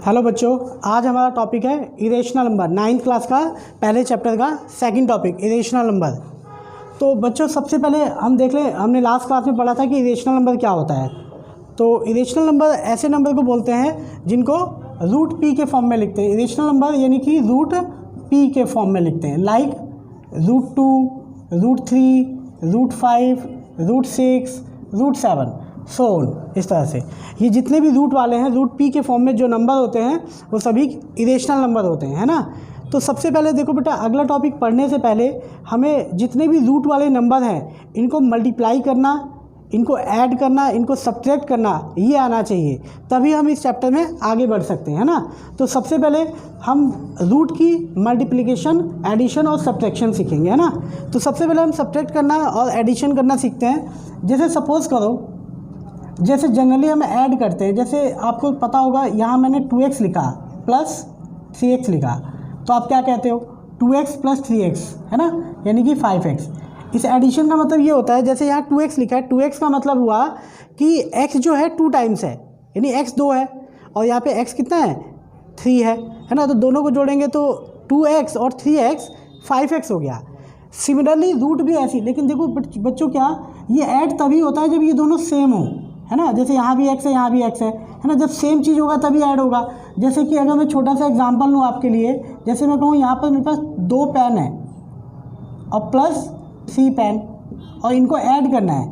Hello बच्चों, आज हमारा टॉपिक है इरेशनल नंबर। 9th क्लास का पहले चैप्टर का सेकंड टॉपिक इरेशनल नंबर। तो बच्चों सबसे पहले हम देख लें, हमने लास्ट क्लास में पढ़ा था कि इरेशनल नंबर क्या होता है। तो इरेशनल नंबर ऐसे नंबर को बोलते हैं जिनको रूट पी के फॉर्म में लिखते हैं। इरेशनल नंबर यानी कि रूट पी के फॉर्म में लिखते हैं, लाइक √2, √3, √5, √6, √7 सो इस तरह से ये जितने भी रूट वाले हैं, रूट पी के फॉर्म में जो नंबर होते हैं वो सभी इरेशनल नंबर होते हैं, है ना। तो सबसे पहले देखो बेटा, अगला टॉपिक पढ़ने से पहले हमें जितने भी रूट वाले नंबर हैं इनको मल्टीप्लाई करना, इनको ऐड करना, इनको सब्ट्रैक्ट करना, ये आना चाहिए, तभी हम इस चैप्टर में आगे बढ़ सकते हैं, है ना। तो सबसे पहले हम रूट की मल्टीप्लिकेशन, एडिशन और सब्ट्रैक्शन सीखेंगे, है ना। तो सबसे पहले हम सब्ट्रैक्ट करना और एडिशन करना सीखते हैं। जैसे सपोज़ करो, जैसे जनरली हम ऐड करते हैं, जैसे आपको पता होगा यहाँ मैंने 2x लिखा प्लस 3x लिखा, तो आप क्या कहते हो 2x प्लस 3x, है ना, यानी कि 5x। इस एडिशन का मतलब ये होता है, जैसे यहाँ 2x लिखा है, 2x का मतलब हुआ कि x जो है 2 टाइम्स है, यानी x 2 है, और यहाँ पे x कितना है 3 है ना। तो दोनों को जोड़ेंगे तो 2x और 3x 5x हो गया। सिमिलरली रूट भी ऐसी, लेकिन देखो बच्चों क्या, ये ऐड तभी होता है जब ये दोनों सेम हो, है ना। जैसे यहाँ भी x है, यहाँ भी x है ना। जब सेम चीज़ होगा तभी ऐड होगा। जैसे कि अगर मैं छोटा सा एग्जांपल लूँ आपके लिए, जैसे मैं कहूँ यहाँ पर मेरे पास 2 पेन है और प्लस 3 पेन, और इनको ऐड करना है,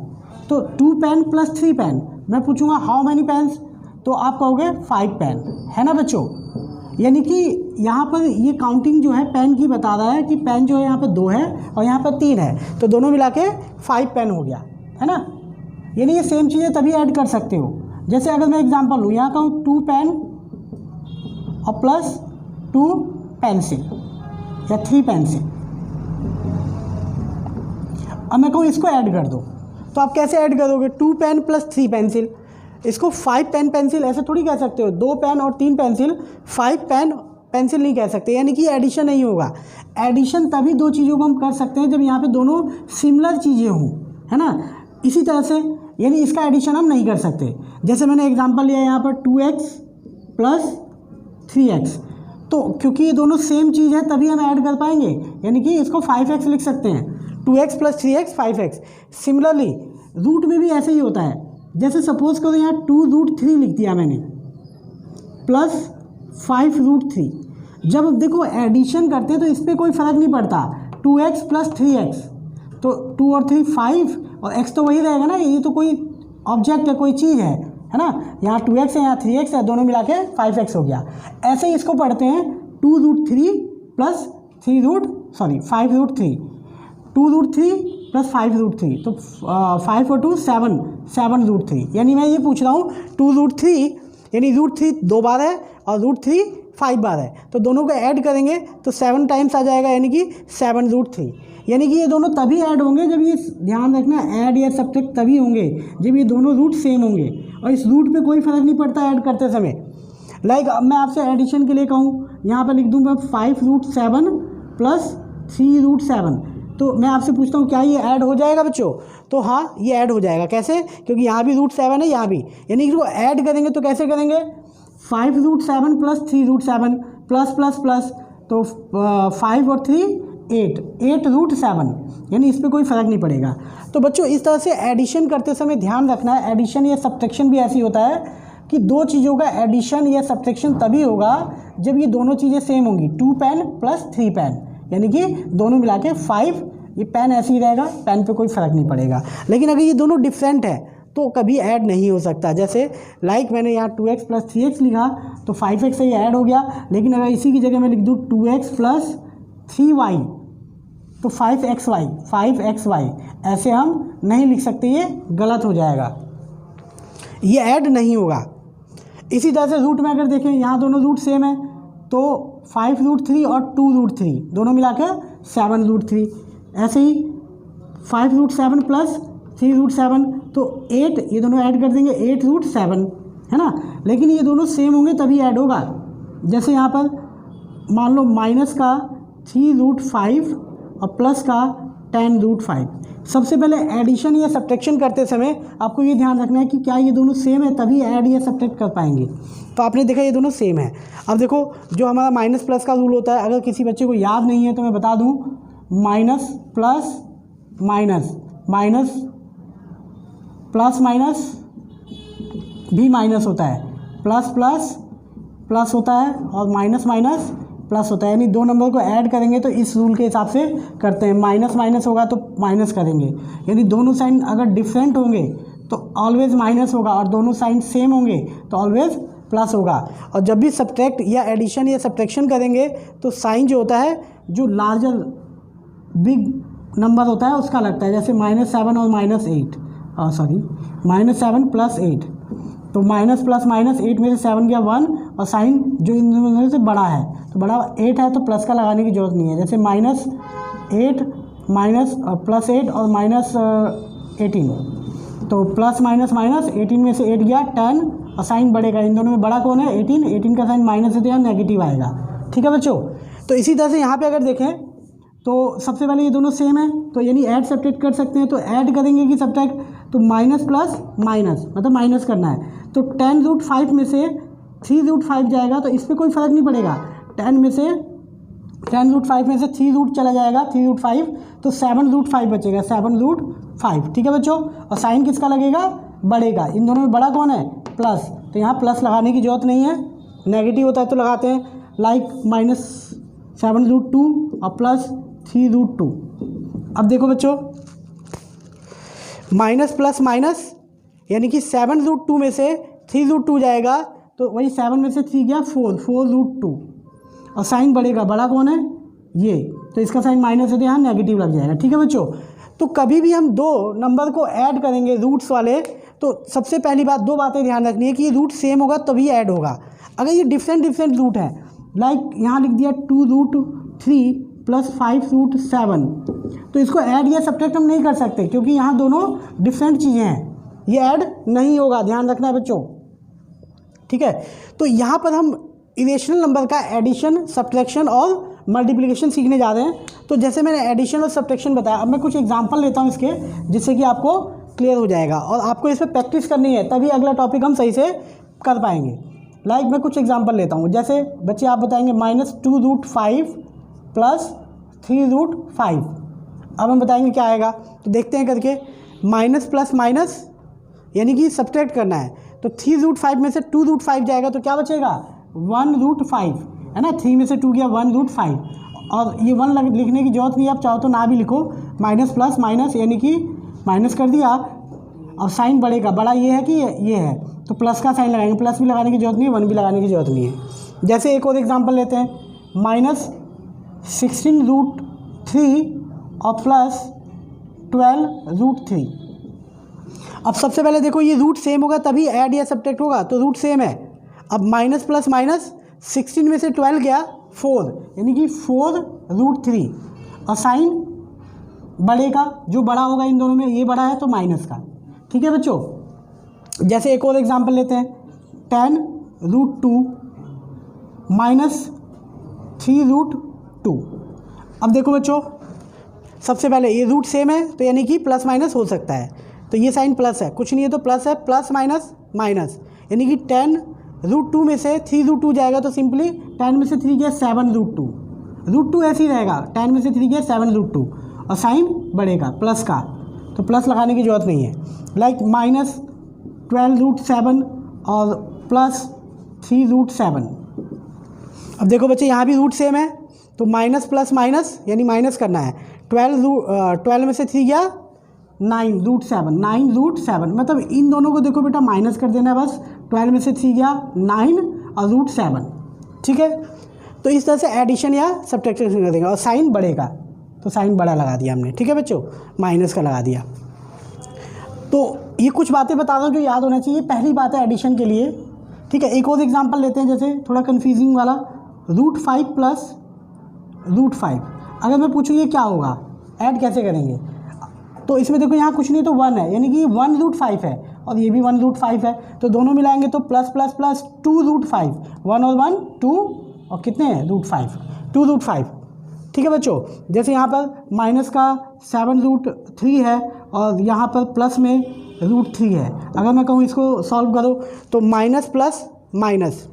तो 2 पेन प्लस 3 पेन, मैं पूछूंगा हाउ मैनी पेन्स, तो आप कहोगे 5 पेन, है ना बच्चों। यानी कि यहाँ पर ये काउंटिंग जो है पेन की बता रहा है कि पेन जो है यहाँ पर 2 है और यहाँ पर 3 है, तो दोनों मिला के 5 पेन हो गया, है ना। यानी ये सेम चीज़ें तभी ऐड कर सकते हो। जैसे अगर मैं एग्जांपल लूँ, यहाँ कहूँ 2 पेन और प्लस 2 पेंसिल या 3 पेंसिल, अब मैं कहूँ इसको ऐड कर दो, तो आप कैसे ऐड करोगे 2 पेन प्लस 3 पेंसिल, इसको 5 पेन पेंसिल ऐसे थोड़ी कह सकते हो। 2 पेन और 3 पेंसिल, 5 पेन पेंसिल नहीं कह सकते, यानी कि एडिशन नहीं होगा। एडिशन तभी दो चीज़ों को हम कर सकते हैं जब यहाँ पे दोनों सिमिलर चीज़ें हों, है ना। इसी तरह से यानी इसका एडिशन हम नहीं कर सकते। जैसे मैंने एग्जांपल लिया यहाँ पर 2x प्लस 3x, तो क्योंकि ये दोनों सेम चीज़ है तभी हम ऐड कर पाएंगे, यानी कि इसको 5x लिख सकते हैं। 2x plus 3x 5x। Similarly root में भी ऐसे ही होता है। जैसे सपोज करो यहाँ 2√3 लिख दिया मैंने प्लस 5√3। जब देखो एडिशन करते हैं तो इस पर कोई फ़र्क नहीं पड़ता, 2x प्लस 3x, तो 2 और 3 5, और x तो वही रहेगा ना, ये तो कोई ऑब्जेक्ट है, कोई चीज़ है ना। यहाँ 2x है, यहाँ 3x है, दोनों मिला के 5x हो गया। ऐसे ही इसको पढ़ते हैं 2√3 प्लस 5√3, 2√3 प्लस 5√3, तो 5 और 2 7, 7√3। यानी मैं ये पूछ रहा हूँ 2√3 यानी √3 2 बार है और √3 5 बार है, तो दोनों को ऐड करेंगे तो 7 टाइम्स आ जाएगा, यानी कि 7√3। यानी कि ये दोनों तभी ऐड होंगे जब ये, ध्यान रखना, ऐड या सब्ट्रैक्ट तभी होंगे जब ये दोनों रूट सेम होंगे, और इस रूट पे कोई फ़र्क नहीं पड़ता ऐड करते समय। लाइक अब मैं आपसे एडिशन के लिए कहूँ, यहाँ पर लिख दूँ मैं 5√7 प्लस 3√7, तो मैं आपसे पूछता हूँ क्या ये ऐड हो जाएगा बच्चों। तो हाँ, ये ऐड हो जाएगा। कैसे? क्योंकि यहाँ भी √7 है, यहाँ भी, यानी कि इसको ऐड करेंगे तो कैसे करेंगे, 5√7 प्लस 3√7 प्लस प्लस प्लस, तो 5 और 3 8√7, यानी इस पर कोई फ़र्क नहीं पड़ेगा। तो बच्चों इस तरह से एडिशन करते समय ध्यान रखना है, एडिशन या सब्ट्रैक्शन भी ऐसी होता है कि दो चीज़ों का एडिशन या सब्ट्रैक्शन तभी होगा जब ये दोनों चीज़ें सेम होंगी। 2 पेन प्लस 3 पेन, यानी कि दोनों मिला के 5, ये पेन ऐसे ही रहेगा, पेन पे कोई फ़र्क नहीं पड़ेगा। लेकिन अगर ये दोनों डिफरेंट है तो कभी ऐड नहीं हो सकता। जैसे लाइक मैंने यहाँ 2x प्लस 3x लिखा तो 5x से ये ऐड हो गया, लेकिन अगर इसी की जगह मैं लिख दूँ 2x प्लस 3y तो 5xy, ऐसे हम नहीं लिख सकते, ये गलत हो जाएगा, ये ऐड नहीं होगा। इसी तरह से रूट में अगर देखें, यहाँ दोनों रूट सेम है, तो 5√3 और 2√3 दोनों मिला के 7√3। ऐसे ही 5√7 प्लस 3√7, तो 8, ये दोनों ऐड कर देंगे 8√7, है ना। लेकिन ये दोनों सेम होंगे तभी ऐड होगा। जैसे यहाँ पर मान लो माइनस का 3√5 और प्लस का 10√5। सबसे पहले एडिशन या सब्ट्रैक्शन करते समय आपको ये ध्यान रखना है कि क्या ये दोनों सेम है, तभी ऐड या सब्ट्रैक्ट कर पाएंगे। तो आपने देखा ये दोनों सेम है। अब देखो जो हमारा माइनस प्लस का रूल होता है, अगर किसी बच्चे को याद नहीं है तो मैं बता दूं, minus plus minus, minus plus minus भी माइनस होता है, प्लस प्लस प्लस होता है और माइनस माइनस प्लस होता है। यानी दो नंबर को ऐड करेंगे तो इस रूल के हिसाब से करते हैं, माइनस माइनस होगा तो माइनस करेंगे। यानी दोनों साइन अगर डिफरेंट होंगे तो ऑलवेज माइनस होगा, और दोनों साइन सेम होंगे तो ऑलवेज प्लस होगा। और जब भी सब्ट्रैक्ट या एडिशन या सब्ट्रैक्शन करेंगे तो साइन जो होता है, जो लार्जर बिग नंबर होता है उसका लगता है। जैसे -7 और -8, -7 + 8, तो माइनस प्लस माइनस 8 में से 7 गया 1, और साइन जो इन दोनों से बड़ा है, तो बड़ा 8 है तो प्लस का लगाने की जरूरत नहीं है। जैसे -8 माइनस +8 और -18, तो प्लस माइनस माइनस 18 में से 8 गया 10, और साइन बढ़ेगा। इन दोनों में बड़ा कौन है? 18 का साइन माइनस है तो यहाँ नेगेटिव आएगा। ठीक है बच्चों, तो इसी तरह से यहाँ पे अगर देखें तो सबसे पहले ये दोनों सेम है, तो यानी ऐड सब्ट्रैक्ट कर सकते हैं। तो ऐड करेंगे कि सब्ट्रैक्ट, तो माइनस प्लस माइनस मतलब माइनस करना है। तो 10√5 में से 3√5 जाएगा तो इस पर कोई फ़र्क नहीं पड़ेगा। 10 में से 10√5 में से 3 रूट चला जाएगा, 3√5, तो 7√5 बचेगा, 7√5। ठीक है बच्चों, और साइन किसका लगेगा? बढ़ेगा। इन दोनों में बड़ा कौन है? प्लस, तो यहाँ प्लस लगाने की जरूरत नहीं है, नेगेटिव होता है तो लगाते हैं। लाइक -7√2 और +3√2। अब देखो बच्चों, माइनस प्लस माइनस यानी कि 7√2 में से 3√2 जाएगा, तो वही 7 में से 3 गया 4√2, और साइन बढ़ेगा। बड़ा कौन है? ये, तो इसका साइन माइनस है तो यहाँ नेगेटिव लग जाएगा। ठीक है बच्चों, तो कभी भी हम दो नंबर को ऐड करेंगे रूट्स वाले, तो सबसे पहली बात, दो बातें ध्यान रखनी है कि ये रूट सेम होगा तभी ऐड होगा। अगर ये डिफरेंट रूट है, लाइक यहाँ लिख दिया 2√3 + 5√7, तो इसको ऐड या सब्ट्रैक्ट हम नहीं कर सकते क्योंकि यहाँ दोनों डिफरेंट चीज़ें हैं, ये ऐड नहीं होगा, ध्यान रखना है बच्चों। ठीक है, तो यहाँ पर हम इरेशनल नंबर का एडिशन, सब्ट्रैक्शन और मल्टीप्लिकेशन सीखने जा रहे हैं। तो जैसे मैंने एडिशन और सब्ट्रैक्शन बताया, अब मैं कुछ एग्जांपल लेता हूँ इसके, जिससे कि आपको क्लियर हो जाएगा, और आपको इस पर प्रैक्टिस करनी है, तभी अगला टॉपिक हम सही से कर पाएंगे। लाइक मैं कुछ एग्जांपल लेता हूँ, जैसे बच्चे आप बताएंगे -2√5 + 3√5। अब हम बताएंगे क्या आएगा, तो देखते हैं करके। माइनस प्लस माइनस यानी कि सब्ट्रैक्ट करना है, तो 3√5 में से 2√5 जाएगा तो क्या बचेगा? 1√5, है ना। 3 में से 2 गया 1√5, और ये 1 लिखने की जरूरत नहीं है, आप चाहो तो ना भी लिखो। माइनस प्लस माइनस यानी कि माइनस कर दिया, और साइन बढ़ेगा। बड़ा ये है कि ये है, तो प्लस का साइन लगाएंगे, प्लस भी लगाने की जरूरत नहीं है, 1 भी लगाने की जरूरत नहीं है। जैसे एक और एग्जांपल लेते हैं, -16√3 और +12√3। अब सबसे पहले देखो, ये रूट सेम होगा तभी ऐड या सब्ट्रैक्ट होगा, तो रूट सेम है। अब माइनस प्लस माइनस, 16 में से 12 गया 4, यानी कि 4√3, और साइन बढ़ेगा, जो बड़ा होगा इन दोनों में, ये बड़ा है तो माइनस का। ठीक है बच्चों, जैसे एक और एग्जांपल लेते हैं, 10√2 -3√2। अब देखो बच्चों, सबसे पहले ये रूट सेम है तो यानी कि प्लस माइनस हो सकता है, तो ये साइन प्लस है, कुछ नहीं है तो प्लस है, प्लस माइनस माइनस, यानी कि 10√2 में से 3√2 जाएगा, तो सिंपली 10 में से 3 गया 7√2, √2 ऐसे ही रहेगा, 10 में से 3 गया 7√2, और साइन बढ़ेगा प्लस का, तो प्लस लगाने की जरूरत नहीं है। लाइक -12√7 और +3√7। अब देखो बच्चे, यहाँ भी रूट सेम है, तो माइनस प्लस माइनस यानी माइनस करना है। 12 में से 3 गया 9√7, 9√7, मतलब इन दोनों को देखो बेटा माइनस कर देना है बस। 12 में से 3 गया 9 और √7। ठीक है, तो इस तरह से एडिशन या सब्ट्रैक्शन कर देंगे, और साइन बढ़ेगा, तो साइन बड़ा लगा दिया हमने। ठीक है बच्चों, माइनस का लगा दिया। तो ये कुछ बातें बता रहा हूँ जो याद होना चाहिए। पहली बात है एडिशन के लिए। ठीक है, एक और एग्जांपल लेते हैं, जैसे थोड़ा कन्फ्यूजिंग वाला, √5 + √5। अगर मैं पूछूँ ये क्या होगा, ऐड कैसे करेंगे, तो इसमें देखो यहाँ कुछ नहीं तो 1 है, यानी कि 1√5 है, और ये भी 1√5 है, तो दोनों मिलाएंगे तो प्लस प्लस प्लस 2√5, 1 और 1 2, और कितने हैं? √5, 2√5। ठीक है बच्चों। जैसे यहाँ पर माइनस का 7√3 है और यहाँ पर प्लस में √3 है। अगर मैं कहूँ इसको सॉल्व करो तो माइनस प्लस माइनस,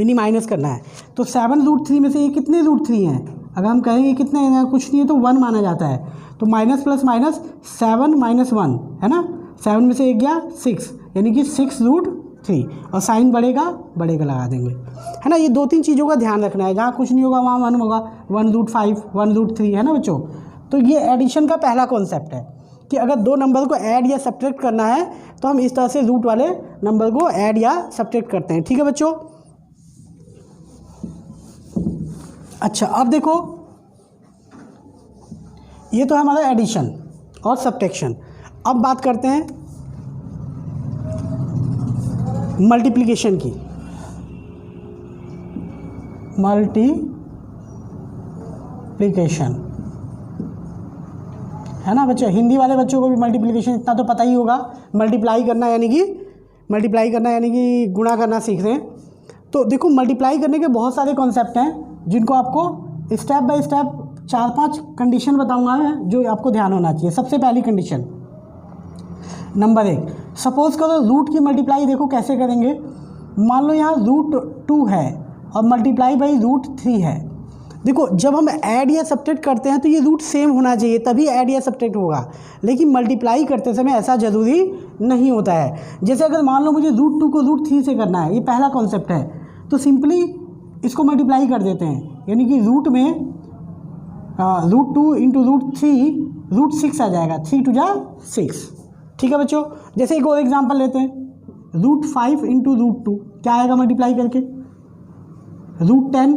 यानी माइनस करना है। तो 7√3 में से ये कितने √3 हैं? अगर हम कहेंगे कितने हैं, कुछ नहीं है तो 1 माना जाता है। तो माइनस प्लस माइनस 7 - 1 है ना, 7 में से 1 गया 6, यानी कि 6√3, और साइन बढ़ेगा लगा देंगे, है ना। ये 2-3 चीज़ों का ध्यान रखना है, जहाँ कुछ नहीं होगा वहाँ 1 होगा, 1√5, 1√3, है ना बच्चों। तो ये एडिशन का पहला कॉन्सेप्ट है कि अगर दो नंबर को ऐड या सब्ट्रैक्ट करना है तो हम इस तरह से रूट वाले नंबर को ऐड या सब्ट्रैक्ट करते हैं, ठीक है बच्चों। अच्छा, अब देखो ये तो है हमारा एडिशन और सब्ट्रैक्शन। अब बात करते हैं मल्टीप्लिकेशन की। मल्टीप्लिकेशन है ना बच्चों, हिंदी वाले बच्चों को भी मल्टीप्लिकेशन इतना तो पता ही होगा। मल्टीप्लाई करना यानी कि गुणा करना सीख रहे हैं। तो देखो मल्टीप्लाई करने के बहुत सारे कॉन्सेप्ट हैं जिनको आपको स्टेप बाय स्टेप 4-5 कंडीशन बताऊंगा मैं, जो आपको ध्यान होना चाहिए। सबसे पहली कंडीशन नंबर 1, सपोज करो रूट की मल्टीप्लाई देखो कैसे करेंगे। मान लो यहाँ √2 है और मल्टीप्लाई बाई √3 है। देखो जब हम ऐड या सब्ट्रैक्ट करते हैं तो ये रूट सेम होना चाहिए, तभी ऐड या सब्ट्रैक्ट होगा। लेकिन मल्टीप्लाई करते समय ऐसा ज़रूरी नहीं होता है। जैसे अगर मान लो मुझे √2 को √3 से करना है, ये पहला कॉन्सेप्ट है, तो सिंपली इसको मल्टीप्लाई कर देते हैं, यानी कि रूट में √2 × √3 √6 आ जाएगा, 3 × 6, ठीक है बच्चों। जैसे एक और एग्जांपल लेते हैं, √5 × √2 क्या आएगा मल्टीप्लाई करके, √10।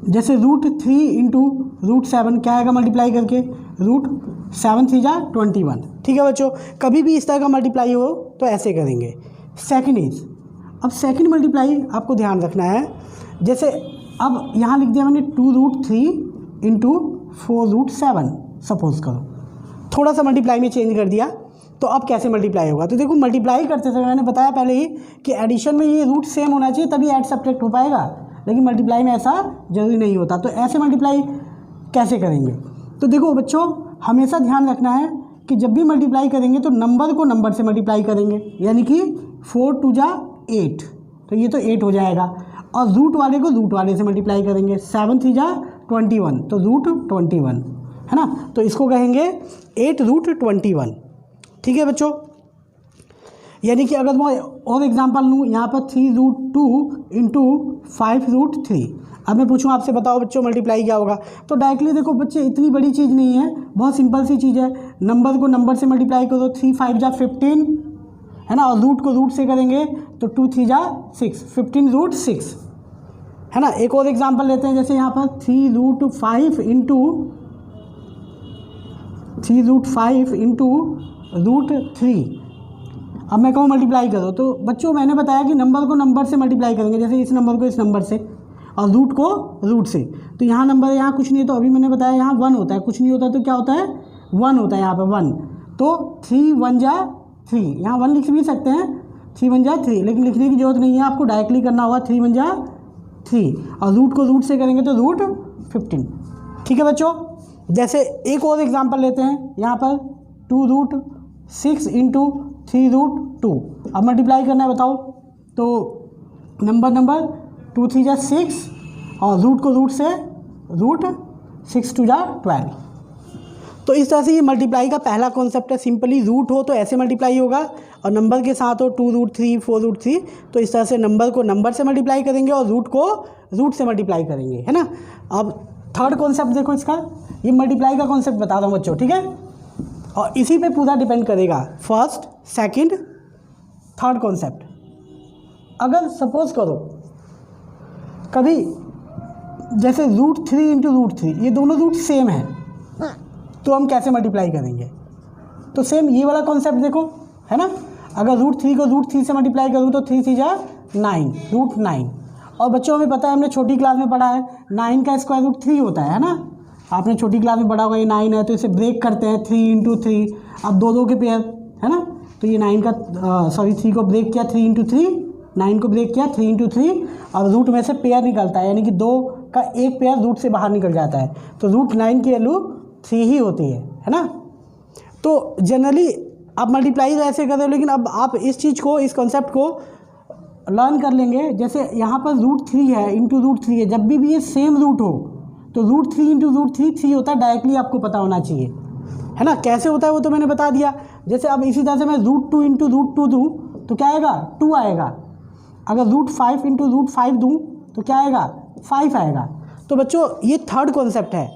जैसे √3 × √7 क्या आएगा मल्टीप्लाई करके, √7 × 3 = 21, ठीक है बच्चों। कभी भी इस तरह का मल्टीप्लाई हो तो ऐसे करेंगे। अब सेकंड मल्टीप्लाई आपको ध्यान रखना है। जैसे अब यहाँ लिख दिया मैंने 2√3 × 4√7, सपोज करो, थोड़ा सा मल्टीप्लाई में चेंज कर दिया। तो अब कैसे मल्टीप्लाई होगा, तो देखो मल्टीप्लाई करते समय मैंने बताया पहले ही कि एडिशन में ये रूट सेम होना चाहिए तभी ऐड सब्ट्रैक्ट हो पाएगा, लेकिन मल्टीप्लाई में ऐसा जरूरी नहीं होता। तो ऐसे मल्टीप्लाई कैसे करेंगे, तो देखो बच्चों हमेशा ध्यान रखना है कि जब भी मल्टीप्लाई करेंगे तो नंबर को नंबर से मल्टीप्लाई करेंगे, यानी कि 4 × 2 = 8, तो ये तो 8 हो जाएगा। और रूट वाले को रूट वाले से मल्टीप्लाई करेंगे, 7 × 3 = 21, तो √21 है ना। तो इसको कहेंगे 8√21, ठीक है बच्चों। यानी कि अगर मैं और एग्जांपल लूँ, यहाँ पर 3√2 × 5√3। अब मैं पूछूँ आपसे, बताओ बच्चों मल्टीप्लाई क्या होगा, तो डायरेक्टली देखो बच्चे इतनी बड़ी चीज़ नहीं है, बहुत सिंपल सी चीज़ है। नंबर को नंबर से मल्टीप्लाई करो, 3 × 5 = 15 है ना, और रूट को रूट से करेंगे तो 2 × 3 = 6, 15√6 है ना। एक और एग्जांपल लेते हैं, जैसे यहाँ पर 3√5 × √3। अब मैं कहूँ मल्टीप्लाई करो, तो बच्चों मैंने बताया कि नंबर को नंबर से मल्टीप्लाई करेंगे, जैसे इस नंबर को इस नंबर से और रूट को रूट से। तो यहाँ नंबर है, यहाँ कुछ नहीं है, तो अभी मैंने बताया यहाँ 1 होता है, कुछ नहीं होता तो क्या होता है 1 होता है, यहाँ पर 1। तो 3 × 1 = 3, यहाँ 1 लिख भी सकते हैं, 3 × 1 = 3, लेकिन लिखने की जरूरत नहीं है, आपको डायरेक्टली करना होगा 3 × 1 = 3, और रूट को रूट से करेंगे तो √15, ठीक है बच्चों। जैसे एक और एग्जांपल लेते हैं, यहाँ पर 2√6 × 3√2। अब मल्टीप्लाई करना है, बताओ, तो नंबर 2 × 3 = 6, और रूट को रूट से √6 × 2 = 12। तो इस तरह से ये मल्टीप्लाई का पहला कॉन्सेप्ट है। सिंपली रूट हो तो ऐसे मल्टीप्लाई होगा, और नंबर के साथ हो 2√3 4√3, तो इस तरह से नंबर को नंबर से मल्टीप्लाई करेंगे और रूट को रूट से मल्टीप्लाई करेंगे, है ना। अब थर्ड कॉन्सेप्ट देखो इसका, ये मल्टीप्लाई का कॉन्सेप्ट बता रहा हूँ बच्चों, ठीक है, और इसी पे पूरा डिपेंड करेगा फर्स्ट सेकंड थर्ड कॉन्सेप्ट। अगर सपोज करो कभी जैसे √3 × √3, ये दोनों रूट सेम है, तो हम कैसे मल्टीप्लाई करेंगे, तो सेम ये वाला कॉन्सेप्ट देखो, है ना। अगर √3 को √3 से मल्टीप्लाई करूँ तो 3 × 3 = 9, √9। और बच्चों हमें पता है, हमने छोटी क्लास में पढ़ा है 9 का स्क्वायर रूट 3 होता है ना। आपने छोटी क्लास में पढ़ा होगा, ये 9 है तो इसे ब्रेक करते हैं 3 × 3, अब 2 के पेयर है ना, तो ये 9 का 3 को ब्रेक किया 3 × 3, 9 को ब्रेक किया 3 × 3, और रूट में से पेयर निकलता है, यानी कि 2 का एक पेयर रूट से बाहर निकल जाता है, तो रूट 9 की वैल्यू 3 ही होती है ना। तो जनरली आप मल्टीप्लाई तो ऐसे करते हो, लेकिन अब आप इस चीज़ को, इस कॉन्सेप्ट को लर्न कर लेंगे। जैसे यहाँ पर रूट 3 है इंटू रूट 3 है, जब भी ये सेम रूट हो तो रूट 3 इंटू रूट 3 3 होता है, डायरेक्टली आपको पता होना चाहिए, है ना। कैसे होता है वो तो मैंने बता दिया। जैसे अब इसी तरह से मैं रूट 2 इंटू रूट 2 दूँ तो क्या आएगा, 2 आएगा। अगर रूट 5 इंटू रूट 5 दूँ तो क्या आएगा, 5 आएगा। तो बच्चों ये थर्ड कॉन्सेप्ट है,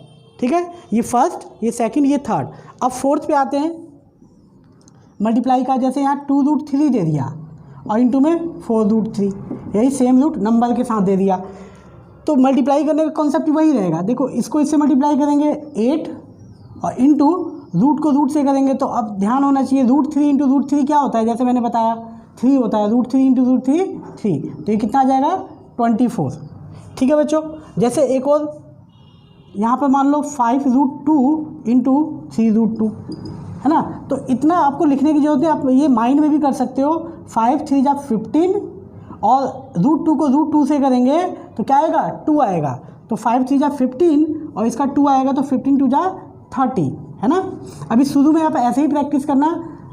ठीक है। ये फर्स्ट, ये सेकंड, ये थर्ड। अब फोर्थ पे आते हैं मल्टीप्लाई का। जैसे यहाँ 2 रूट 3 दे दिया और इंटू में 4 रूट 3, यही सेम रूट नंबर के साथ दे दिया, तो मल्टीप्लाई करने का कॉन्सेप्ट वही रहेगा। देखो इसको इससे मल्टीप्लाई करेंगे 8 और इंटू रूट को रूट से करेंगे, तो अब ध्यान होना चाहिए रूट 3 इंटू रूट 3 क्या होता है, जैसे मैंने बताया 3 होता है, रूट 3 इंटू रूट 3 3, तो ये कितना आ जाएगा 24, ठीक है बच्चों। जैसे एक और यहाँ पर मान लो 5 रूट 2 इंटू 3 रूट 2, है ना। तो इतना आपको लिखने की जरूरत है, आप ये माइंड में भी कर सकते हो। 5 3 जा 15 और रूट 2 को रूट 2 से करेंगे तो क्या आएगा, 2 आएगा। तो 5 3 जा 15 और इसका 2 आएगा, तो 15 2 जा 30, है ना। अभी शुरू में आप ऐसे ही प्रैक्टिस करना,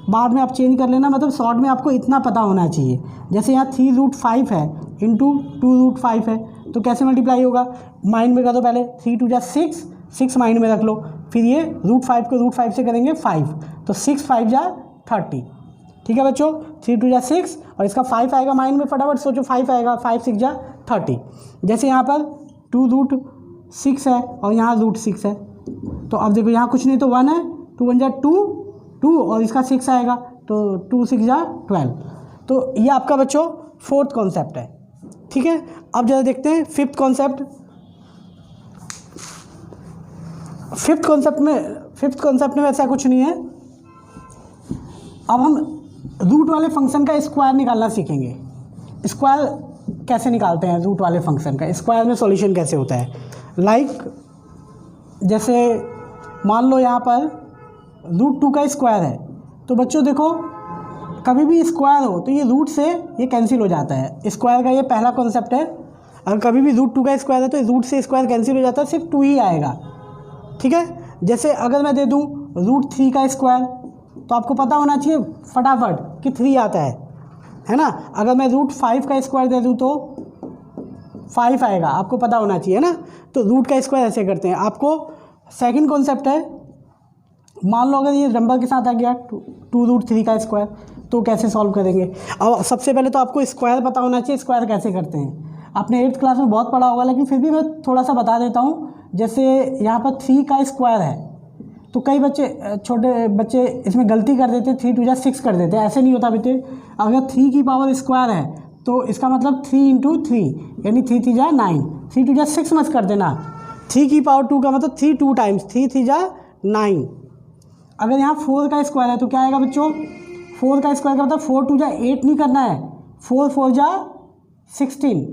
बाद में आप चेंज कर लेना, मतलब शॉर्ट में आपको इतना पता होना चाहिए। जैसे यहाँ 3 रूट 5 है इंटू 2 रूट 5 है, तो कैसे मल्टीप्लाई होगा, माइंड में कर दो पहले। 3 2 जा 6, 6 माइंड में रख लो, फिर ये रूट 5 को रूट 5 से करेंगे 5, तो 6 5 जा 30, ठीक है बच्चों। 3 2 जा 6 और इसका 5 आएगा, माइंड में फटाफट सोचो 5 आएगा, 5 6 जा 30। जैसे यहाँ पर 2 रूट 6 है और यहाँ रूट 6 है, तो अब देखो यहाँ कुछ नहीं तो 1 है, 2 1 जा 2 2 और इसका 6 आएगा, तो 2 6 जा 12। तो ये आपका बच्चों फोर्थ कॉन्सेप्ट है, ठीक है। अब जरा देखते हैं फिफ्थ कॉन्सेप्ट। फिफ्थ कॉन्सेप्ट में ऐसा कुछ नहीं है। अब हम रूट वाले फंक्शन का स्क्वायर निकालना सीखेंगे। स्क्वायर कैसे निकालते हैं रूट वाले फंक्शन का, स्क्वायर में सॉल्यूशन कैसे होता है। लाइक जैसे मान लो यहाँ पर रूट 2 का स्क्वायर है, तो बच्चों देखो कभी भी स्क्वायर हो तो ये रूट से ये कैंसिल हो जाता है। स्क्वायर का ये पहला कॉन्सेप्ट है। अगर कभी भी रूट 2 का स्क्वायर है तो रूट से स्क्वायर कैंसिल हो जाता है, सिर्फ 2 ही आएगा, ठीक है। जैसे अगर मैं दे दूँ रूट 3 का स्क्वायर, तो आपको पता होना चाहिए फटाफट कि 3 आता है ना। अगर मैं रूट 5 का स्क्वायर दे दूँ तो 5 आएगा, आपको पता होना चाहिए ना। तो रूट का स्क्वायर ऐसे करते हैं। आपको सेकंड कॉन्सेप्ट है, मान लो अगर ये नंबर के साथ आ गया 2 रूट 3 का स्क्वायर, तो कैसे सॉल्व करेंगे। अब सबसे पहले तो आपको स्क्वायर पता होना चाहिए, स्क्वायर कैसे करते हैं। आपने 8th क्लास में बहुत पढ़ा होगा, लेकिन फिर भी मैं थोड़ा सा बता देता हूँ। जैसे यहाँ पर 3 का स्क्वायर है, तो कई बच्चे, छोटे बच्चे इसमें गलती कर देते, 3 2 जा 6 कर देते। ऐसे नहीं होता बेटे। अगर 3 की पावर स्क्वायर है तो इसका मतलब 3 इंटू 3, यानी 3 3 जा 9, 3 2 जा 6 मत कर देना। 3 की पावर 2 का मतलब 3 2 टाइम्स, 3 3 जा 9। अगर यहाँ 4 का स्क्वायर है तो क्या आएगा बच्चों, 4 का स्क्वायर का मतलब 4 2 जा 8 नहीं करना है, 4 4 जा 16।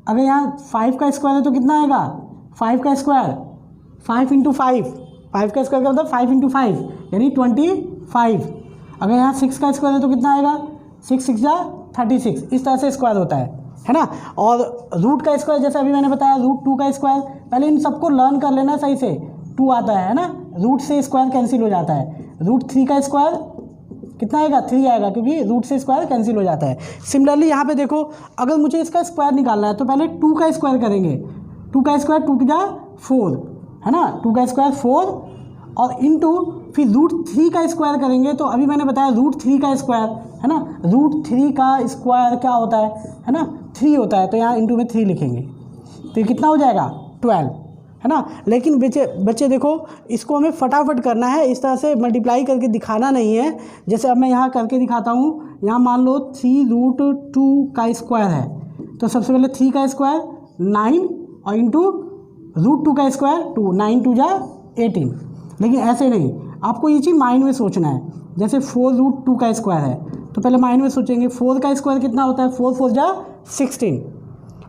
अगर यहाँ 5 का स्क्वायर है तो कितना आएगा, 5 का स्क्वायर 5 इंटू 5, 5 का स्क्वायर का मतलब 5 इंटू 5 यानी 25। अगर यहाँ 6 का स्क्वायर है तो कितना आएगा, 6 6 जा 36। इस तरह से स्क्वायर होता है ना। और रूट का स्क्वायर जैसे अभी मैंने बताया, रूट 2 का स्क्वायर, पहले इन सबको लर्न कर लेना सही से। 2 आता है ना, रूट से स्क्वायर कैंसिल हो जाता है। रूट 3 का स्क्वायर कितना आएगा, 3 आएगा, क्योंकि रूट से स्क्वायर कैंसिल हो जाता है। सिमिलरली यहाँ पे देखो, अगर मुझे इसका स्क्वायर निकालना है तो पहले 2 का स्क्वायर करेंगे। 2 का स्क्वायर 2 2 जा 4, है ना, 2 का स्क्वायर 4 और इंटू फिर रूट 3 का स्क्वायर करेंगे। तो अभी मैंने बताया रूट 3 का स्क्वायर, है ना, रूट 3 का स्क्वायर क्या होता है ना, 3 होता है, तो यहाँ इंटू में 3 लिखेंगे, तो ये कितना हो जाएगा 12, है ना। लेकिन बच्चे देखो, इसको हमें फटाफट करना है, इस तरह से मल्टीप्लाई करके दिखाना नहीं है। जैसे अब मैं यहाँ करके दिखाता हूँ। यहाँ मान लो 3 रूट 2 का स्क्वायर है, तो सबसे पहले 3 का स्क्वायर 9 और इंटू रूट 2 का स्क्वायर 2, 9 2 जा 18। लेकिन ऐसे नहीं, आपको ये चीज़ माइंड में सोचना है। जैसे 4 रूट 2 का स्क्वायर है, तो पहले माइंड में सोचेंगे 4 का स्क्वायर कितना होता है, 4 4 जा 16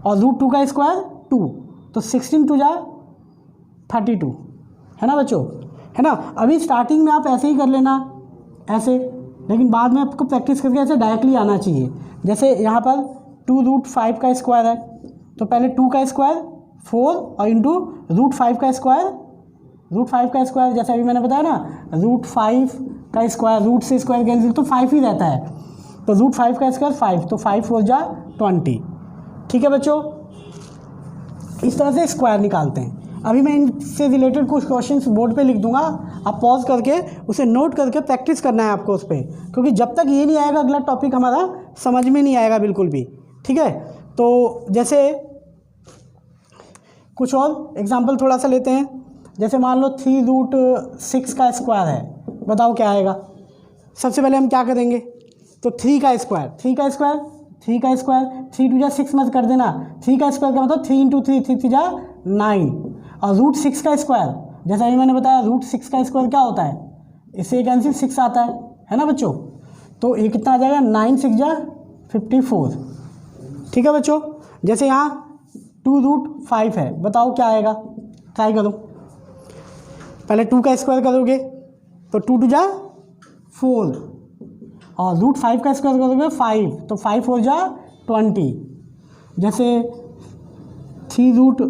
और रूट 2 का स्क्वायर 2, तो 16 2 जा 32, है ना बच्चों, है ना। अभी स्टार्टिंग में आप ऐसे ही कर लेना ऐसे, लेकिन बाद में आपको प्रैक्टिस करके ऐसे डायरेक्टली आना चाहिए। जैसे यहाँ पर 2 रूट 5 का स्क्वायर है, तो पहले 2 का स्क्वायर 4 और इंटू रूट 5 का स्क्वायर, रूट 5 का स्क्वायर जैसे अभी मैंने बताया ना, रूट 5 का स्क्वायर, रूट से स्क्वायर कैंसिल तो 5 ही रहता है, तो रूट 5 का स्क्वायर 5, तो 5 4 जा 20। ठीक है बच्चों, इस तरह से स्क्वायर निकालते हैं। अभी मैं इनसे रिलेटेड कुछ क्वेश्चंस बोर्ड पे लिख दूंगा, आप पॉज करके उसे नोट करके प्रैक्टिस करना है आपको उस पर, क्योंकि जब तक ये नहीं आएगा अगला टॉपिक हमारा समझ में नहीं आएगा बिल्कुल भी। ठीक है, तो जैसे कुछ और एग्जांपल थोड़ा सा लेते हैं। जैसे मान लो 3 रूट 6 का स्क्वायर है, बताओ क्या आएगा। सबसे पहले हम क्या करेंगे, तो 3 का स्क्वायर, 3 का स्क्वायर 3 का स्क्वायर 3 2 जा 6 मत कर देना, 3 का स्क्वायर का मतलब 3 इंटू 3 3 3 जा 9, और रूट 6 का स्क्वायर जैसा अभी मैंने बताया, रूट 6 का स्क्वायर क्या होता है, इससे एक आंसर 6 आता है ना बच्चों। तो ये कितना आ जाएगा, 9 6 जा 54। ठीक है बच्चों, जैसे यहाँ 2 रूट 5 है, बताओ क्या आएगा, ट्राई करो। पहले 2 का स्क्वायर करोगे तो 2 2 जा 4, और रूट 5 का स्क्वायर करोगे 5, तो 5 4 जा 20। जैसे 3 रूट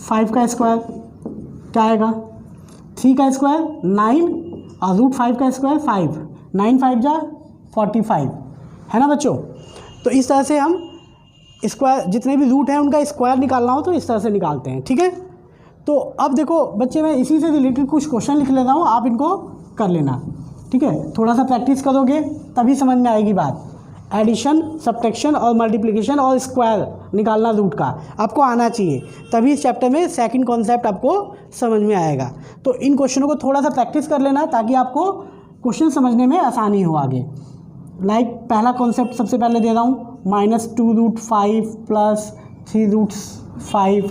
5 का स्क्वायर क्या आएगा, 3 का स्क्वायर 9 और रूट 5 का स्क्वायर 5, 9 5 जा 45, है ना बच्चों। तो इस तरह से हम स्क्वायर, जितने भी रूट हैं उनका स्क्वायर निकालना हो तो इस तरह से निकालते हैं। ठीक है, तो अब देखो बच्चे, मैं इसी से रिलेटेड कुछ क्वेश्चन लिख लेता हूँ, आप इनको कर लेना। ठीक है, थोड़ा सा प्रैक्टिस करोगे तभी समझ में आएगी बात। एडिशन, सब्ट्रैक्शन और मल्टीप्लिकेशन और स्क्वायर निकालना रूट का आपको आना चाहिए, तभी इस चैप्टर में सेकंड कॉन्सेप्ट आपको समझ में आएगा। तो इन क्वेश्चनों को थोड़ा सा प्रैक्टिस कर लेना ताकि आपको क्वेश्चन समझने में आसानी हो आगे। लाइक पहला कॉन्सेप्ट सबसे पहले दे रहा हूँ, -2 रूट 5 प्लस 3 रूट 5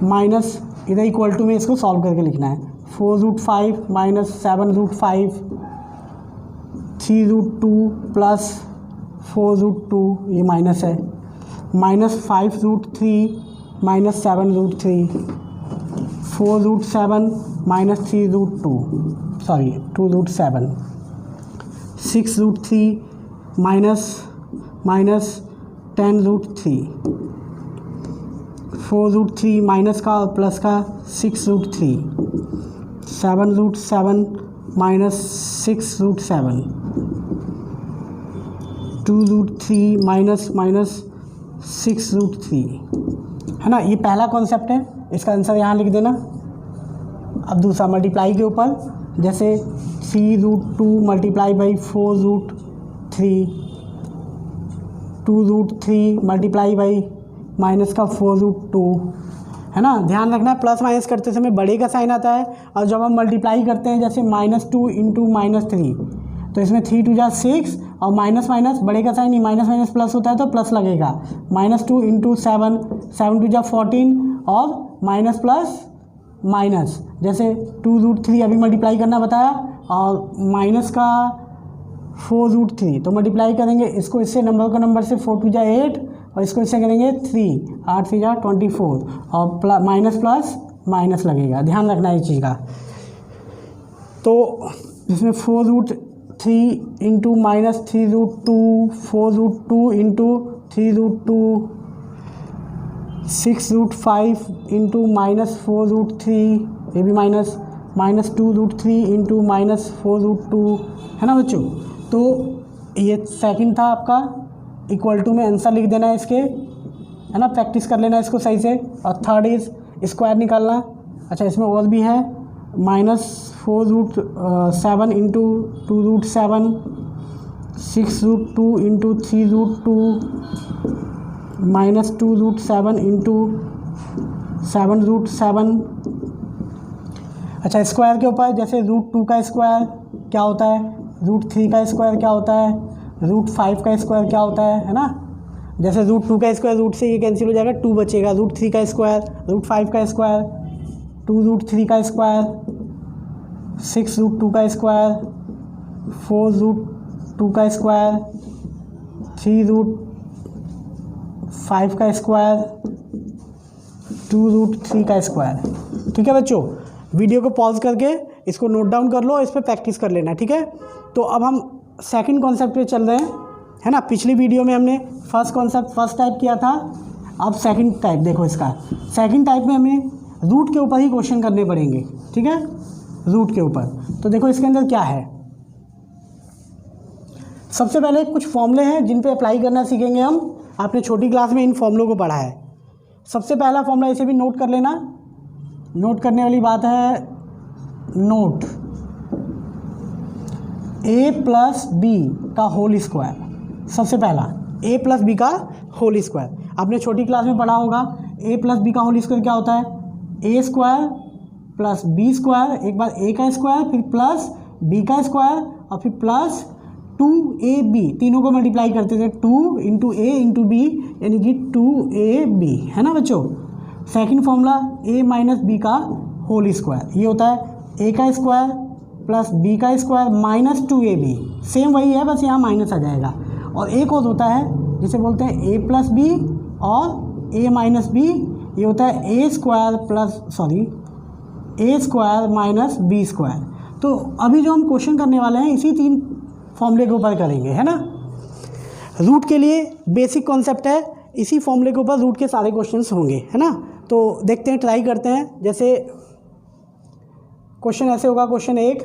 माइनस, इधर इक्वल टू में इसको सॉल्व करके लिखना है, 4 root 5 minus 7 root 5, 3 root 2 plus 4 root 2, ये माइनस है, minus 5 root 3 minus 7 root 3, 4 root 7 minus 3 root 2, sorry 2 root 7, 6 root 3 minus 10 root 3, 4 root 3 minus का और प्लस का 6 root 3, 7 root 7 minus 6 root 7, 2 root 3 minus 6 root 3, है ना। ये पहला कॉन्सेप्ट है, इसका आंसर यहाँ लिख देना। अब दूसरा मल्टीप्लाई के ऊपर, जैसे 3 root 2 multiply by 4 root 3, 2 root 3 multiply by minus का 4 रूट 2, है ना। ध्यान रखना है प्लस माइनस करते समय बड़े का साइन आता है, और जब हम मल्टीप्लाई करते हैं जैसे -2 इंटू -3, तो इसमें 3 2 जा 6 और माइनस माइनस बड़े का साइन नहीं, माइनस माइनस प्लस होता है तो प्लस लगेगा, -2 इंटू 7, 7 2 जा 14 और माइनस प्लस माइनस, जैसे 2 रूट 3 अभी मल्टीप्लाई करना बताया और माइनस का 4 रूट 3, तो मल्टीप्लाई करेंगे इसको इससे, नंबर का नंबर से 4 2 जा 8 और इसको इससे करेंगे 3, 8 3 जा 24 और माइनस प्लस माइनस लगेगा, ध्यान रखना है इस चीज़ का। तो इसमें 4 root 3 into minus 3 root 2, 4 root 2 into 3 root 2, 6 root 5 into minus 4 root 3, ये भी minus 2 root 3 into minus 4 root 2, है ना बच्चों। तो ये सेकंड था आपका, इक्वल टू में आंसर लिख देना है इसके, है ना, प्रैक्टिस कर लेना इसको सही से। और थर्ड इज स्क्वायर निकालना। अच्छा, इसमें और भी है, -4 root 7 into 2 root 7, 6 root 2 into 3 root 2, -2 root 7 into 7 root 7। अच्छा, स्क्वायर के ऊपर जैसे रूट 2 का स्क्वायर क्या होता है, रूट 3 का स्क्वायर क्या होता है, रूट 5 का स्क्वायर क्या होता है ना। जैसे रूट 2 का स्क्वायर, रूट से ये कैंसिल हो जाएगा, 2 बचेगा, रूट 3 का स्क्वायर, रूट 5 का स्क्वायर, 2 रूट 3 का स्क्वायर, 6 रूट 2 का स्क्वायर, 4 रूट 2 का स्क्वायर, 3 रूट 5 का स्क्वायर, 2 रूट 3 का स्क्वायर। ठीक है बच्चों, वीडियो को पॉज करके इसको नोट डाउन कर लो, इस पर प्रैक्टिस कर लेना। ठीक है, तो अब हम सेकंड कॉन्सेप्ट पे चल रहे हैं, है ना। पिछली वीडियो में हमने फर्स्ट कॉन्सेप्ट फर्स्ट टाइप किया था, अब सेकंड टाइप देखो इसका, सेकंड टाइप में हमें रूट के ऊपर ही क्वेश्चन करने पड़ेंगे, ठीक है, रूट के ऊपर। तो देखो इसके अंदर क्या है, सबसे पहले कुछ फॉर्मूले हैं जिन पे अप्लाई करना सीखेंगे हम। आपने छोटी क्लास में इन फॉर्मूलों को पढ़ा है। सबसे पहला फॉर्मूला, इसे भी नोट कर लेना, नोट करने वाली बात है, नोट a प्लस बी का होल स्क्वायर। सबसे पहला a प्लस बी का होल स्क्वायर आपने छोटी क्लास में पढ़ा होगा। a प्लस बी का होल स्क्वायर क्या होता है, a square plus B square, एक बार a का स्क्वायर, फिर प्लस b का स्क्वायर, और फिर प्लस 2ab, तीनों को मल्टीप्लाई करते थे, 2 इंटू ए इंटू बी, यानी कि 2ab, है ना बच्चों। Second formula a minus B का होल स्क्वायर, ये होता है a का स्क्वायर प्लस b का स्क्वायर माइनस 2ab, सेम वही है, बस यहाँ माइनस आ जाएगा। और एक और होता है जिसे बोलते हैं a प्लस बी और a माइनस बी, ये होता है a square plus a square minus B square. तो अभी जो हम क्वेश्चन करने वाले हैं इसी तीन फॉर्मूले के ऊपर करेंगे, है ना। रूट के लिए बेसिक कॉन्सेप्ट है, इसी फॉर्मूले के ऊपर रूट के सारे क्वेश्चंस होंगे, है ना। तो देखते हैं, ट्राई करते हैं। जैसे क्वेश्चन ऐसे होगा, क्वेश्चन 1,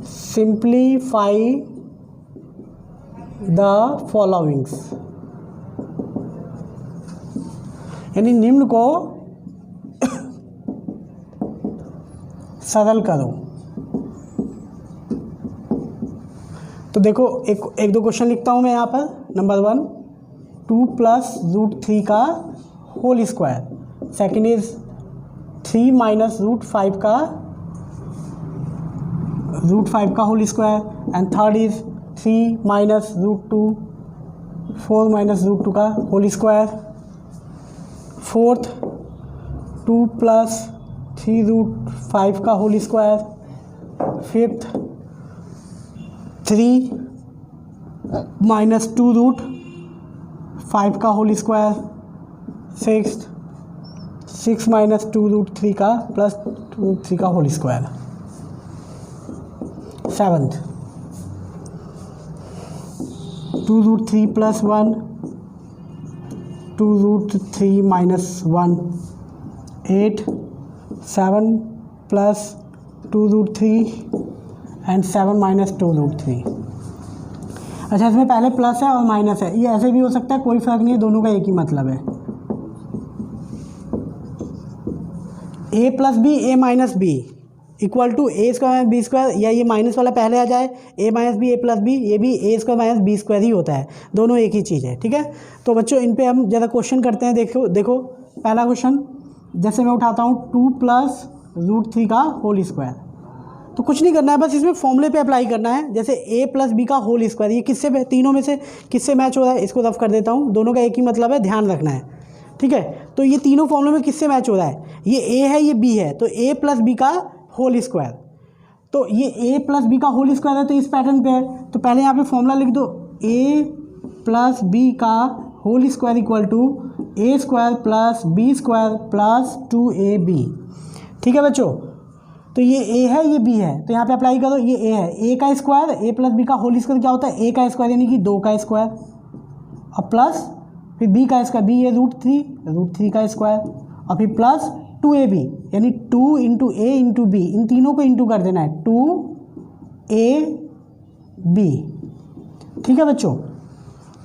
सिंप्लीफाई द फॉलोइंग्स, यानी निम्न को सरल करो। तो देखो एक दो क्वेश्चन लिखता हूँ मैं यहाँ पर। नंबर 1, 2 प्लस रूट 3 का whole square. Second is 3 minus root 5 का whole square. And third is 3 minus root 2, 4 minus root 2 का whole square. Fourth 2 plus 3 root 5 का whole square. Fifth 3 minus 2 root 5 का whole square. Sixth 6 minus 2 root 3 का plus 2 root 3 का whole square. Seventh 2 root 3 plus 1, 2 root 3 minus 1। 8 7 plus 2 root 3 and 7 minus 2 root 3। अच्छा, इसमें पहले plus है और माइनस है, ये ऐसे भी हो सकता है, कोई फ़र्क नहीं है, दोनों का एक ही मतलब है। a plus B, A minus B equal to A square B square, या ये माइनस वाला पहले आ जाए, a minus B, A plus B, ये भी A square minus B square ही होता है, दोनों एक ही चीज़ है, ठीक है। तो बच्चों इन पे हम ज़्यादा क्वेश्चन करते हैं। देखो पहला क्वेश्चन, जैसे मैं उठाता हूँ 2 प्लस रूट 3 का होल स्क्वायर। तो कुछ नहीं करना है, बस इसमें फॉर्मूले पे अप्लाई करना है। जैसे a प्लस बी का होल स्क्वायर, ये किससे, तीनों में से किससे मैच हो रहा है, इसको रफ कर देता हूँ, दोनों का एक ही मतलब है, ध्यान रखना है, ठीक है। तो ये तीनों फॉर्मूले में किससे मैच हो रहा है, ये a है, ये b है, तो a प्लस बी का होल स्क्वायर। तो ये a प्लस बी का होल स्क्वायर है, तो इस पैटर्न पे है। तो पहले यहाँ पे फॉर्मूला लिख दो, a प्लस बी का whole square equal to a square plus B square plus 2ab, ठीक है बच्चों। तो ये a है, ये b है, तो यहाँ पे अप्लाई करो, ये a है, a का स्क्वायर, a प्लस बी का होल स्क्वायर क्या होता है, a का स्क्वायर यानी कि 2 का स्क्वायर, और प्लस फिर b का स्क्वायर, b है रूट 3 का स्क्वायर, और फिर प्लस 2ab यानी 2 इंटू ए इंटू बी, इन तीनों को इंटू कर देना है, 2ab, ठीक है बच्चों।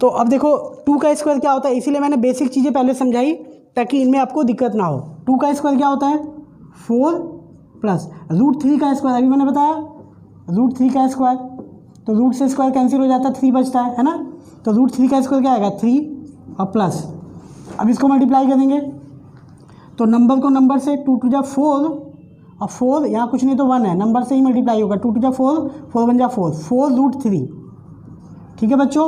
तो अब देखो 2 का स्क्वायर क्या होता है, इसीलिए मैंने बेसिक चीज़ें पहले समझाई ताकि इनमें आपको दिक्कत ना हो। 2 का स्क्वायर क्या होता है, 4 प्लस रूट 3 का स्क्वायर, अभी मैंने बताया रूट 3 का स्क्वायर, तो रूट से स्क्वायर कैंसिल हो जाता है, 3 बचता है ना। तो रूट 3 का स्क्वायर क्या आएगा, 3 और प्लस, अब इसको मल्टीप्लाई करेंगे तो नंबर को नंबर से, 2 टू जा 4 और 4 यहाँ कुछ नहीं तो 1 है, नंबर से ही मल्टीप्लाई होगा, 2 टू जा 4, 4 1 जा 4 रूट 3, ठीक है बच्चों।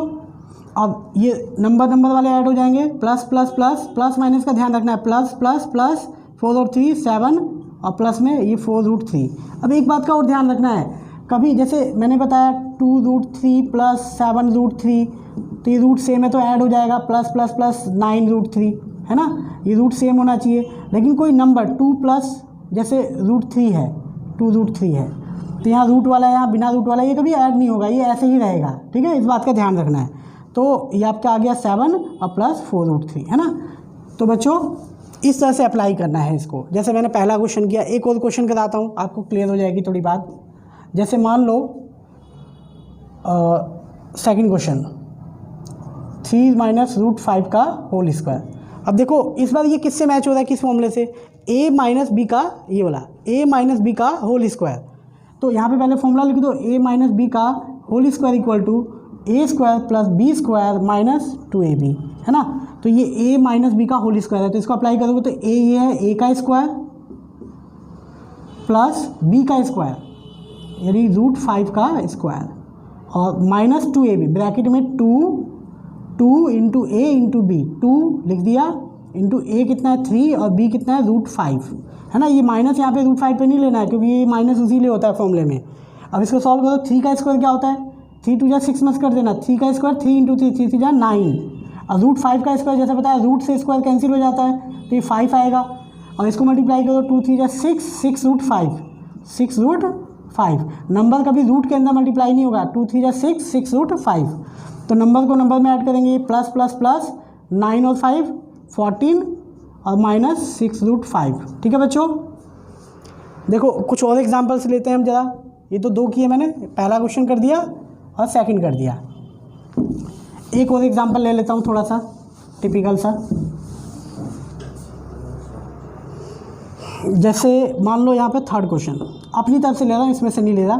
अब ये नंबर वाले ऐड हो जाएंगे, plus plus plus plus minus का ध्यान रखना है, प्लस प्लस प्लस 4 और 3 7 और प्लस में ये 4 रूट 3। अब एक बात का और ध्यान रखना है, कभी जैसे मैंने बताया 2 रूट 3 प्लस 7 रूट 3, तो ये रूट सेम है तो ऐड हो जाएगा, प्लस प्लस प्लस 9 रूट 3, है ना, ये रूट सेम होना चाहिए। लेकिन कोई नंबर 2 प्लस जैसे रूट 3 है, 2 रूट 3 है, तो यहाँ रूट वाला है, यहाँ बिना रूट वाला, ये कभी ऐड नहीं होगा, ये ऐसे ही रहेगा, ठीक है, इस बात का ध्यान रखना है। तो ये आपका आ गया 7 और प्लस 4√3, है ना। तो बच्चों इस तरह से अप्लाई करना है इसको, जैसे मैंने पहला क्वेश्चन किया। एक और क्वेश्चन कराता हूँ, आपको क्लियर हो जाएगी थोड़ी बात। जैसे मान लो सेकंड क्वेश्चन 3 माइनस √5 का होल स्क्वायर। अब देखो इस बार ये किससे मैच हो रहा है, किस फॉर्मूले से, a माइनस बी का, ये वाला a माइनस बी का होल स्क्वायर। तो यहाँ पे पहले फॉर्मूला लिख दो, a माइनस बी का whole square equal to a square plus B square minus 2ab, है ना। तो ये a माइनस बी का होल स्क्वायर है, तो इसको अप्लाई करोगे तो a ये है a का स्क्वायर प्लस b का स्क्वायर यानी √5 का स्क्वायर और माइनस 2ab ब्रैकेट में 2 इंटू a इंटू बी, 2 लिख दिया इंटू a कितना है 3 और b कितना है √5, है ना। ये माइनस यहाँ पे √5 पे नहीं लेना है क्योंकि ये माइनस उसी लिए होता है फॉर्मूले में। अब इसको सॉल्व करो, 3 का स्क्वायर क्या होता है, 3 2 जा 6 मत कर देना, 3 का स्क्वायर 3 इंटू 3 3 जा 9 और √5 का स्क्वायर जैसे बताया रूट से स्क्वायर कैंसिल हो जाता है तो ये 5 आएगा और इसको मल्टीप्लाई करो 2 3 जा 6 √5 नंबर कभी रूट के अंदर मल्टीप्लाई नहीं होगा, 2 3 जा 6 √5। तो नंबर को नंबर में ऐड करेंगे प्लस प्लस प्लस 9 और 5 14 और माइनस 6 √5। ठीक है बच्चों, देखो कुछ और एग्जांपल्स लेते हैं हम ज़रा। ये तो 2 किए मैंने, पहला क्वेश्चन कर दिया और सेकंड कर दिया। एक और एग्जांपल ले लेता हूँ थोड़ा सा टिपिकल सा। जैसे मान लो यहाँ पे थर्ड क्वेश्चन अपनी तरफ से ले रहा हूँ, इसमें से नहीं ले रहा,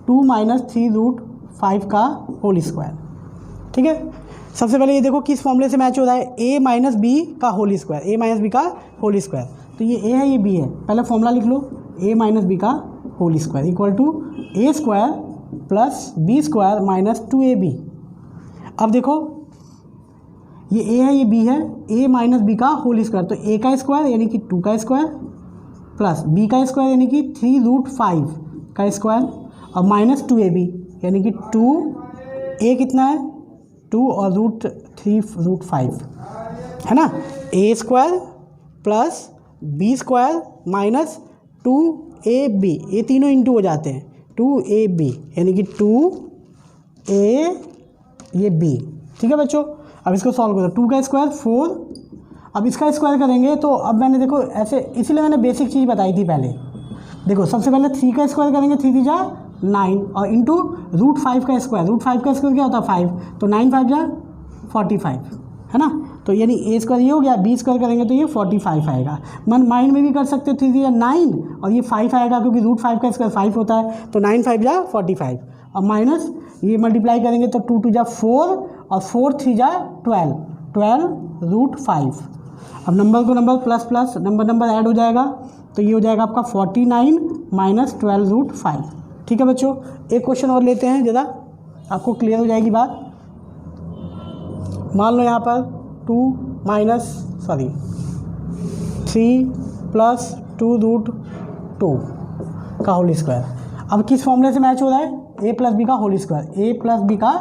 2 माइनस 3 √5 का होल स्क्वायर। ठीक है, सबसे पहले ये देखो किस फॉर्मूले से मैच हो रहा है, a माइनस बी का whole square, a minus B का होल स्क्वायर। तो ये a है ये b है, पहले फॉर्मूला लिख लो, a माइनस बी का whole square equal to a square plus b square minus 2ab। अब देखो ये a है ये b है, a माइनस बी का होल स्क्वायर, तो a का स्क्वायर यानी कि 2 का स्क्वायर प्लस b का स्क्वायर यानी कि 3 √5 का स्क्वायर और माइनस 2ab यानी कि 2 a कितना है 2 और √3 √5, है ना। a square plus b square minus 2ab, ये तीनों इंटू हो जाते हैं 2ab यानी कि 2a ये b। ठीक है बच्चों, अब इसको सॉल्व करो, 2 का स्क्वायर 4, अब इसका स्क्वायर करेंगे तो अब मैंने देखो ऐसे, इसीलिए मैंने बेसिक चीज़ बताई थी पहले। देखो सबसे पहले 3 का स्क्वायर करेंगे, 3 3 जा 9 और इंटू √5 का स्क्वायर, √5 का स्क्वायर क्या होता है 5, तो 9 5 जा 45, है ना। तो यानी a स्क्वायर ये हो गया, b स्क्वायर करेंगे तो ये 45 आएगा। मन माइंड में भी कर सकते हो, 3 3 जा 9 और ये 5 आएगा क्योंकि √5 का स्क्वायर 5 होता है, तो 9 5 जा 45 और माइनस ये मल्टीप्लाई करेंगे तो 2 2 जा 4 और 4 3 जा 12 √5। अब नंबर को number plus plus number add हो जाएगा तो ये हो जाएगा आपका 49 माइनस 12 √5। ठीक है बच्चों, एक क्वेश्चन और लेते हैं ज़रा, आपको क्लियर हो जाएगी बात। मान लो यहाँ पर 3 प्लस 2√2 का होल स्क्वायर। अब किस फॉर्मूले से मैच हो रहा है, a प्लस बी का whole square, a plus B का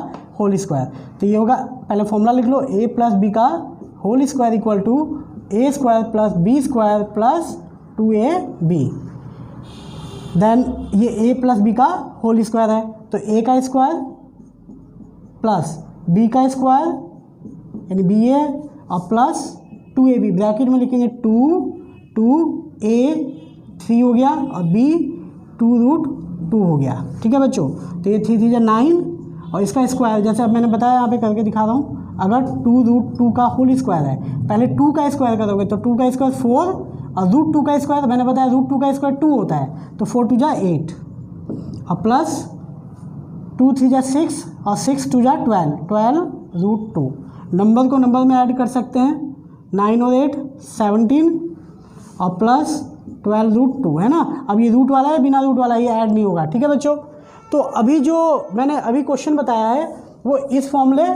होल स्क्वायर। तो ये होगा, पहले फॉर्मूला लिख लो, a प्लस बी का whole square equal to a square plus b square plus 2ab। Then ये a प्लस बी का होल स्क्वायर है तो a का स्क्वायर प्लस b का स्क्वायर यानी ba और प्लस 2ab, ब्रैकेट में लिखेंगे 2a 3 हो गया और b 2√2 हो गया। ठीक है बच्चों, तो ये 3 3 जा 9 और इसका स्क्वायर जैसे अब मैंने बताया यहाँ पे करके दिखा रहा हूँ। अगर 2√2 का होल स्क्वायर है, पहले 2 का स्क्वायर करोगे तो 2 का स्क्वायर 4 और √2 का स्क्वायर मैंने बताया √2 का स्क्वायर 2 होता है, तो 4 2 जा 8 और प्लस 2 3 जा 6 और 6 2 जा 12 √2। नंबर को नंबर में ऐड कर सकते हैं, 9 और 8 17 और प्लस 12 √2, है ना। अब ये रूट वाला है, बिना रूट वाला ये ऐड नहीं होगा। ठीक है बच्चों, तो अभी जो मैंने अभी क्वेश्चन बताया है वो इस फॉर्मूले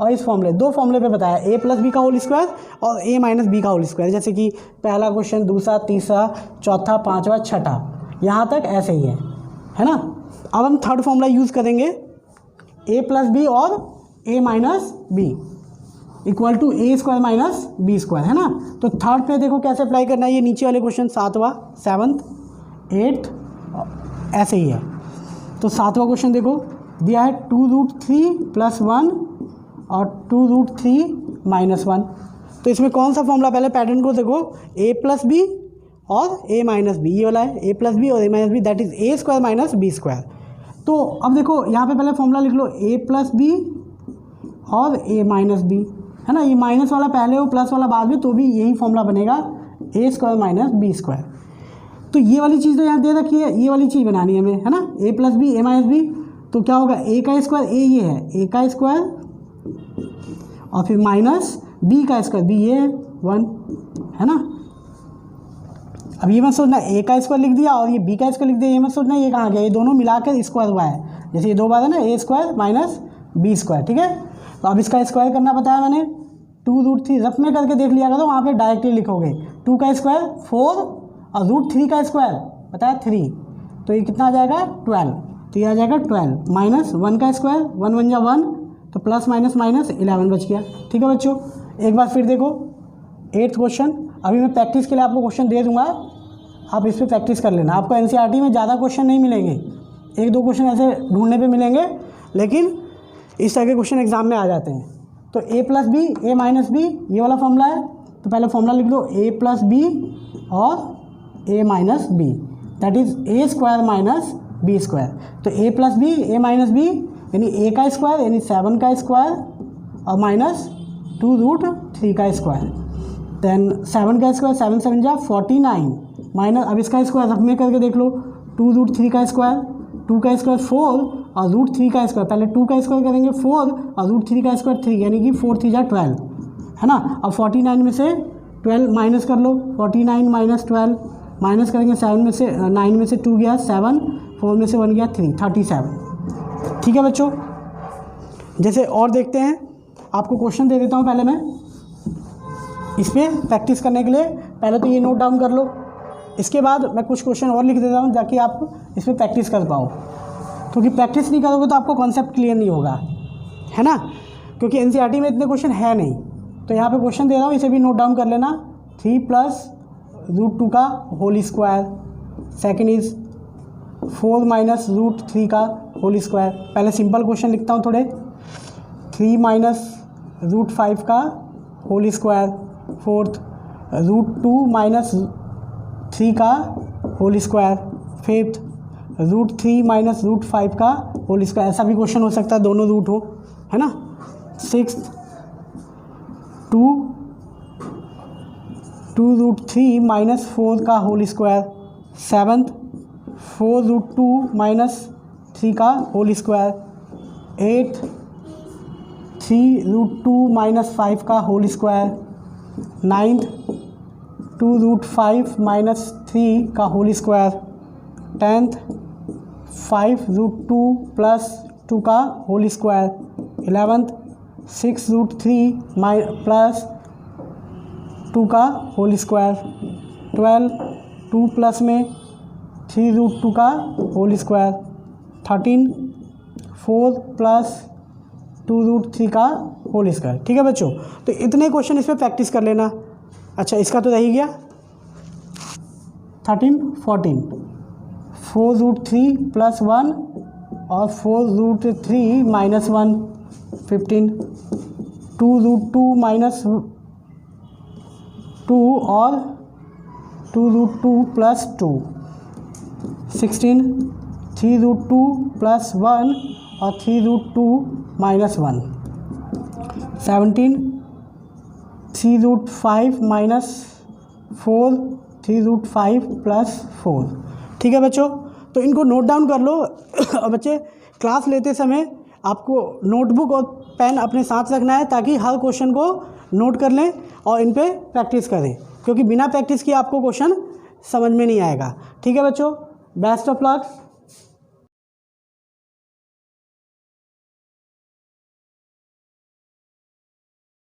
और इस फॉर्मूले, 2 फॉर्मूले पे बताया, a प्लस बी का होल स्क्वायर और a माइनस बी का होल स्क्वायर। जैसे कि पहला क्वेश्चन, दूसरा, तीसरा, चौथा, पांचवा, छठा, यहाँ तक ऐसे ही है ना। अब हम थर्ड फॉर्मूला यूज़ करेंगे, a प्लस बी और a minus B equal to a square minus B square, है ना। तो थर्ड पे देखो कैसे अप्लाई करना है, ये नीचे वाले क्वेश्चन 7वां 7th 8 ऐसे ही है। तो 7वां क्वेश्चन देखो दिया है 2√3 + 1 और 2√3 - 1। तो इसमें कौन सा फॉर्मूला, पहले पैटर्न को देखो, a + b और a - b, ये वाला है a + b और a - b, that is a² - b²। तो अब देखो यहाँ पे पहले फॉर्मूला लिख लो a + b और a - b, है ना। ये माइनस वाला पहले हो प्लस वाला बाद में, तो भी यही फॉर्मूला बनेगा a² - b²। तो ये वाली चीज़ तो यहाँ दे रखी है, ये वाली चीज़ बनानी है हमें, है ना। a + b a - b, तो क्या होगा a² a ये है a² और फिर माइनस b² b ये है 1, है ना। अब ये मत सोचना a² लिख दिया और ये b² लिख दिया, ये मत सोचना ये कहाँ गया, ये दोनों मिलाकर स्क्वायर हुआ है। जैसे ये दो बार है ना, a² - b², ठीक है। तो अब इसका स्क्वायर करना बताया मैंने, 2√3 रफ में करके देख लिया करो, वहाँ पे डायरेक्टली लिखोगे। 2 का स्क्वायर 4 और √3 का स्क्वायर बताया 3, तो ये कितना आ जाएगा 12, तो ये आ जाएगा 12 माइनस 1 का स्क्वायर, 1 1 जा 1, तो प्लस माइनस माइनस 11 बच गया। ठीक है बच्चों, एक बार फिर देखो 8th क्वेश्चन। अभी मैं प्रैक्टिस के लिए आपको क्वेश्चन दे दूंगा, आप इस पर प्रैक्टिस कर लेना। आपको एनसीईआरटी में ज़्यादा क्वेश्चन नहीं मिलेंगे, 1-2 क्वेश्चन ऐसे ढूंढने पे मिलेंगे, लेकिन इस तरह के क्वेश्चन एग्जाम में आ जाते हैं। तो a + b a - b ये वाला फॉर्मूला है, तो पहले फॉर्मूला लिख दो a + b और a - b, that is a² - b²। तो a + b a - b यानी a का स्क्वायर यानी 7 का स्क्वायर और माइनस 2√3 का स्क्वायर, देन 7 का स्क्वायर 7 7 जा 49 माइनस, अब इसका स्क्वायर रफ में करके देख लो, 2√3 का स्क्वायर, 2 का स्क्वायर 4 और √3 का स्क्वायर, पहले 2 का स्क्वायर करेंगे 4 और √3 का स्क्वायर 3, यानी कि 4 3 जा 12, है ना। अब 49 में से 12 माइनस कर लो, 49 - 12 माइनस करेंगे 7 में से 9 में से 2 गया 7, 4 में से 1 गया 3, 37। ठीक है बच्चों, जैसे और देखते हैं, आपको क्वेश्चन दे देता हूँ पहले मैं, इस पर प्रैक्टिस करने के लिए पहले तो ये नोट डाउन कर लो, इसके बाद मैं कुछ क्वेश्चन और लिख देता हूँ ताकि आप इस पर प्रैक्टिस कर पाओ, क्योंकि प्रैक्टिस नहीं करोगे तो आपको कॉन्सेप्ट क्लियर नहीं होगा, है ना। क्योंकि एनसीईआरटी में इतने क्वेश्चन है नहीं, तो यहाँ पे क्वेश्चन दे रहा हूँ, इसे भी नोट डाउन कर लेना। 3 + √2 का होल स्क्वायर, सेकेंड इज 4 - √3 का होल स्क्वायर। पहले सिंपल क्वेश्चन लिखता हूँ थोड़े, 3 - √5 का होल स्क्वायर, फोर्थ √2 - 3 का होल स्क्वायर, फिफ्थ √3 - √5 का होल स्क्वायर। ऐसा भी क्वेश्चन हो सकता है दोनों रूट हो, है ना। सिक्स्थ 2√3 - 4 का होल स्क्वायर, सेवन्थ 4√2 - 3 का होल स्क्वायर, एट्थ 3√2 - 5 का होल स्क्वायर, नाइन्थ 2√5 - 3 का होल स्क्वायर, टेंथ 5√2 + 2 का होल स्क्वायर, 11th 6√3 + 2 का होल स्क्वायर, 12 2 प्लस में 3√2 का होल स्क्वायर, 13 4 + 2√3 का होल स्क्वायर। ठीक है बच्चों, तो इतने क्वेश्चन इस पर प्रैक्टिस कर लेना। अच्छा, इसका तो रह ही गया। 13 14 4√3 + 1 और 4√3 - 1, 15 2√2 - 2 और 2√2 + 2, 16 3√2 + 1 और 3√2 - 1, 17 3√5 - 4 3√5 + 4। ठीक है बच्चों, तो इनको नोट डाउन कर लो। और बच्चे क्लास लेते समय आपको नोटबुक और पेन अपने साथ रखना है, ताकि हर क्वेश्चन को नोट कर लें और इन पे प्रैक्टिस करें, क्योंकि बिना प्रैक्टिस किए आपको क्वेश्चन समझ में नहीं आएगा। ठीक है बच्चों, बेस्ट ऑफ लक।